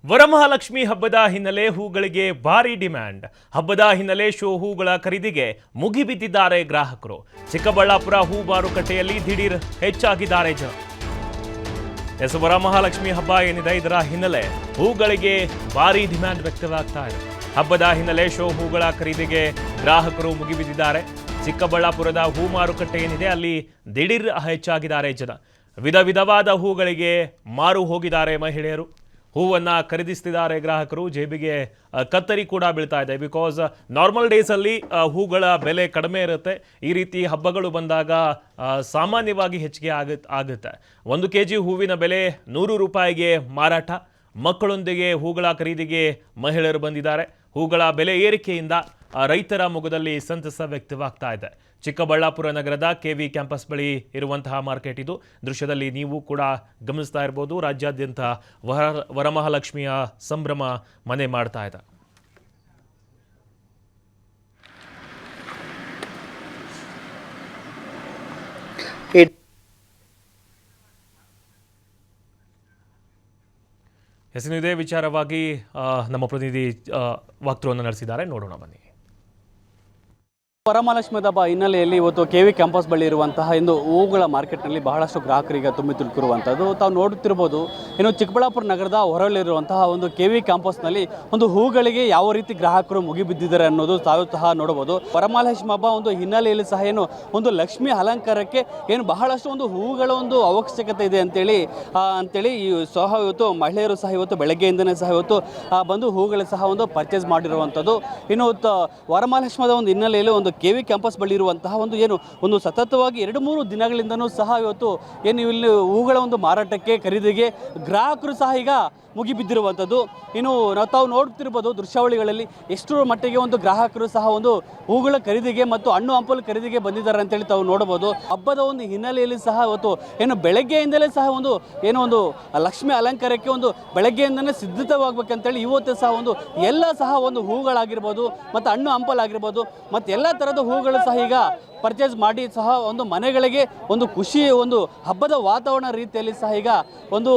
ವರಮಹಾಲಕ್ಷ್ಮಿ ಹಬ್ಬದ ಹಿನ್ನೆಲೆ ಹೂಗಳಿಗೆ ಭಾರಿ ಡಿಮ್ಯಾಂಡ್. ಹಬ್ಬದ ಹಿನ್ನೆಲೆ ಶೋ ಹೂಗಳ ಖರೀದಿಗೆ ಮುಗಿಬಿದ್ದಿದ್ದಾರೆ ಗ್ರಾಹಕರು. ಚಿಕ್ಕಬಳ್ಳಾಪುರ ಹೂ ಮಾರುಕಟ್ಟೆಯಲ್ಲಿ ದಿಢೀರ್ ಹೆಚ್ಚಾಗಿದ್ದಾರೆ ಜನ. ವರಮಹಾಲಕ್ಷ್ಮಿ ಹಬ್ಬ ಏನಿದೆ, ಇದರ ಹಿನ್ನೆಲೆ ಹೂಗಳಿಗೆ ಭಾರಿ ಡಿಮ್ಯಾಂಡ್ ವ್ಯಕ್ತವಾಗ್ತಾ ಇದೆ. ಹಬ್ಬದ ಹಿನ್ನೆಲೆ ಶೋ ಹೂಗಳ ಖರೀದಿಗೆ ಗ್ರಾಹಕರು ಮುಗಿಬಿದ್ದಿದ್ದಾರೆ. ಚಿಕ್ಕಬಳ್ಳಾಪುರದ ಹೂ ಮಾರುಕಟ್ಟೆ ಏನಿದೆ, ಅಲ್ಲಿ ದಿಢೀರ್ ಹೆಚ್ಚಾಗಿದ್ದಾರೆ ಜನ. ವಿಧ ವಿಧವಾದ ಹೂಗಳಿಗೆ ಮಾರು ಹೋಗಿದ್ದಾರೆ ಮಹಿಳೆಯರು. ಹೂವನ್ನು ಖರೀದಿಸ್ತಿದ್ದಾರೆ ಗ್ರಾಹಕರು. ಜೇಬಿಗೆ ಕತ್ತರಿ ಕೂಡ ಬೀಳ್ತಾ ಇದೆ. ಬಿಕಾಸ್ ನಾರ್ಮಲ್ ಡೇಸಲ್ಲಿ ಹೂಗಳ ಬೆಲೆ ಕಡಿಮೆ ಇರುತ್ತೆ. ಈ ರೀತಿ ಹಬ್ಬಗಳು ಬಂದಾಗ ಸಾಮಾನ್ಯವಾಗಿ ಹೆಚ್ಚಿಗೆ ಆಗುತ್ತೆ. 1 kg ಹೂವಿನ ಬೆಲೆ 100 ರೂಪಾಯಿಗೆ ಮಾರಾಟ. ಮಕ್ಕಳೊಂದಿಗೆ ಹೂಗಳ ಖರೀದಿಗೆ ಮಹಿಳೆಯರು ಬಂದಿದ್ದಾರೆ. ಹೂಗಳ ಬೆಲೆ ಏರಿಕೆಯಿಂದ ರೈತರ ಮೊಗದಲ್ಲಿ ಸಂತಸ ವ್ಯಕ್ತವಾಗ್ತಾ ಇದೆ. ಚಿಕ್ಕಬಳ್ಳಾಪುರ ನಗರದ KV ಕ್ಯಾಂಪಸ್ ಬಳಿ ಇರುವಂತಹ ಮಾರ್ಕೆಟ್ ಇದು. ದೃಶ್ಯದಲ್ಲಿ ನೀವು ಕೂಡ ಗಮನಿಸ್ತಾ ಇರಬಹುದು. ರಾಜ್ಯಾದ್ಯಂತ ವರಮಹಾಲಕ್ಷ್ಮಿಯ ಸಂಭ್ರಮ ಮನೆ ಮಾಡ್ತಾ ಇದೆ. ಇದೇ ವಿಚಾರವಾಗಿ ನಮ್ಮ ಪ್ರತಿನಿಧಿ ವಾಕ್ತೃವನ್ನು ನಡೆಸಿದ್ದಾರೆ. ನೋಡೋಣ ಬನ್ನಿ. ವರಮಹಾಲಕ್ಷ್ಮಿ ಹಬ್ಬ ಹಿನ್ನೆಲೆಯಲ್ಲಿ ಇವತ್ತು KV ಕ್ಯಾಂಪಸ್ ಬಳಿ ಇರುವಂತಹ ಇಂದು ಹೂಗಳ ಮಾರ್ಕೆಟ್ನಲ್ಲಿ ಬಹಳಷ್ಟು ಗ್ರಾಹಕರಿಗೆ ತುಂಬಿ ತುಳುಕಿರುವಂಥದ್ದು ತಾವು ನೋಡುತ್ತಿರ್ಬೋದು. ಇನ್ನು ಚಿಕ್ಕಬಳ್ಳಾಪುರ ನಗರದ ಹೊರಲಿರುವಂತಹ ಒಂದು KV ಕ್ಯಾಂಪಸ್ನಲ್ಲಿ ಒಂದು ಹೂಗಳಿಗೆ ಯಾವ ರೀತಿ ಗ್ರಾಹಕರು ಮುಗಿಬಿದ್ದಿದ್ದಾರೆ ಅನ್ನೋದು ತಾವು ಸಹ ನೋಡಬಹುದು. ವರಮಹಾಲಕ್ಷ್ಮಿ ಹಬ್ಬ ಒಂದು ಹಿನ್ನೆಲೆಯಲ್ಲಿ ಸಹ ಏನು ಒಂದು ಲಕ್ಷ್ಮಿ ಅಲಂಕಾರಕ್ಕೆ ಏನು ಬಹಳಷ್ಟು ಒಂದು ಹೂಗಳ ಒಂದು ಅವಶ್ಯಕತೆ ಇದೆ ಅಂತೇಳಿ ಈ ಸಹ ಇವತ್ತು ಮಹಿಳೆಯರು ಸಹ ಇವತ್ತು ಬೆಳಗ್ಗೆಯಿಂದನೇ ಸಹ ಇವತ್ತು ಬಂದು ಹೂಗಳ ಸಹ ಒಂದು ಪರ್ಚೇಸ್ ಮಾಡಿರುವಂಥದ್ದು. ಇನ್ನು ವರಮಹಾಲಕ್ಷ್ಮಿ ಒಂದು ಹಿನ್ನೆಲೆಯಲ್ಲಿ ಒಂದು KV ಕ್ಯಾಂಪಸ್ ಬಳಿ ಇರುವಂತಹ ಒಂದು ಸತತವಾಗಿ 2-3 ದಿನಗಳಿಂದನೂ ಸಹ ಇವತ್ತು ಇಲ್ಲಿ ಹೂಗಳ ಒಂದು ಮಾರಾಟಕ್ಕೆ ಖರೀದಿಗೆ ಗ್ರಾಹಕರು ಸಹ ಈಗ ಮುಗಿಬಿದ್ದಿರುವಂಥದ್ದು. ಇನ್ನು ತಾವು ನೋಡ್ತಿರ್ಬೋದು ದೃಶ್ಯಾವಳಿಗಳಲ್ಲಿ ಎಷ್ಟರ ಮಟ್ಟಿಗೆ ಒಂದು ಗ್ರಾಹಕರು ಸಹ ಒಂದು ಹೂಗಳ ಖರೀದಿಗೆ ಮತ್ತು ಹಣ್ಣು ಹಂಪಲು ಖರೀದಿಗೆ ಬಂದಿದ್ದಾರೆ ಅಂತೇಳಿ ತಾವು ನೋಡಬಹುದು. ಹಬ್ಬದ ಒಂದು ಹಿನ್ನೆಲೆಯಲ್ಲಿ ಸಹ ಇವತ್ತು ಬೆಳಗ್ಗೆಯಿಂದಲೇ ಸಹ ಒಂದು ಲಕ್ಷ್ಮಿ ಅಲಂಕಾರಕ್ಕೆ ಒಂದು ಬೆಳಗ್ಗೆಯಿಂದಲೇ ಸಿದ್ಧತೆವಾಗಬೇಕಂತೇಳಿ ಇವತ್ತು ಸಹ ಎಲ್ಲ ಸಹ ಒಂದು ಹೂಗಳಾಗಿರ್ಬೋದು ಮತ್ತು ಹಣ್ಣು ಹಂಪಲಾಗಿರ್ಬೋದು ಮತ್ತು ಎಲ್ಲ ಥರದ ಹೂಗಳು ಸಹ ಈಗ ಪರ್ಚೇಸ್ ಮಾಡಿ ಸಹ ಒಂದು ಮನೆಗಳಿಗೆ ಒಂದು ಖುಷಿ ಒಂದು ಹಬ್ಬದ ವಾತಾವರಣ ರೀತಿಯಲ್ಲಿ ಸಹ ಈಗ ಒಂದು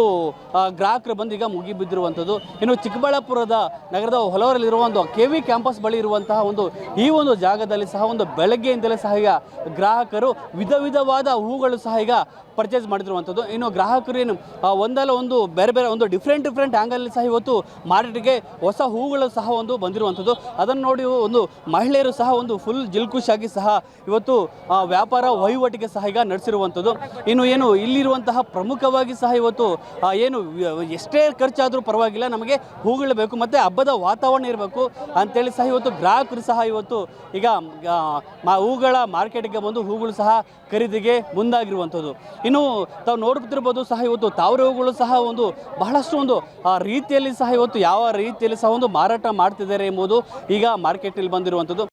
ಗ್ರಾಹಕರು ಬಂದು ಈಗ ಮುಗಿಬಿದ್ದಿರುವಂಥದ್ದು. ಇನ್ನು ಚಿಕ್ಕಬಳ್ಳಾಪುರದ ನಗರದ ಹೊಲವರಲ್ಲಿರುವ ಒಂದು KV ಕ್ಯಾಂಪಸ್ ಬಳಿ ಇರುವಂತಹ ಈ ಒಂದು ಜಾಗದಲ್ಲಿ ಸಹ ಬೆಳಗ್ಗೆಯಿಂದಲೇ ಸಹ ಈಗ ಗ್ರಾಹಕರು ವಿಧ ವಿಧವಾದ ಹೂಗಳು ಸಹ ಈಗ ಪರ್ಚೇಸ್ ಮಾಡಿರುವಂಥದ್ದು. ಇನ್ನು ಗ್ರಾಹಕರು ಒಂದಲ್ಲ ಒಂದು ಬೇರೆ ಬೇರೆ ಒಂದು ಡಿಫ್ರೆಂಟ್ ಆ್ಯಂಗಲ್ ಸಹ ಇವತ್ತು ಮಾರ್ಕೆಟ್ಗೆ ಹೊಸ ಹೂಗಳು ಸಹ ಬಂದಿರುವಂಥದ್ದು. ಅದನ್ನು ನೋಡಿ ಮಹಿಳೆಯರು ಸಹ ಫುಲ್ ಜಿಲ್ಕುಷಾಗಿ ಸಹ ಇವತ್ತು ವ್ಯಾಪಾರ ವಹಿವಾಟಿಗೆ ಸಹ ಈಗ ನಡೆಸಿರುವಂಥದ್ದು. ಇನ್ನು ಇಲ್ಲಿರುವಂತಹ ಪ್ರಮುಖವಾಗಿ ಸಹ ಇವತ್ತು ಎಷ್ಟೇ ಖರ್ಚಾದರೂ ಪರವಾಗಿಲ್ಲ, ನಮಗೆ ಹೂಗಳು ಬೇಕು ಮತ್ತು ಹಬ್ಬದ ವಾತಾವರಣ ಇರಬೇಕು ಅಂತೇಳಿ ಸಹ ಇವತ್ತು ಗ್ರಾಹಕರು ಸಹ ಇವತ್ತು ಈಗ ಹೂಗಳ ಮಾರ್ಕೆಟ್ಗೆ ಬಂದು ಹೂಗಳು ಸಹ ಖರೀದಿಗೆ ಮುಂದಾಗಿರುವಂಥದ್ದು. ಇನ್ನು ತಾವು ನೋಡ್ತಿರ್ಬೋದು ಸಹ ಇವತ್ತು ತಾವರೆ ಹೂಗಳು ಸಹ ಬಹಳಷ್ಟು ರೀತಿಯಲ್ಲಿ ಸಹ ಇವತ್ತು ಯಾವ ರೀತಿಯಲ್ಲಿ ಸಹ ಮಾರಾಟ ಮಾಡ್ತಿದ್ದಾರೆ ಎಂಬುದು ಈಗ ಮಾರ್ಕೆಟಲ್ಲಿ ಬಂದಿರುವಂಥದ್ದು.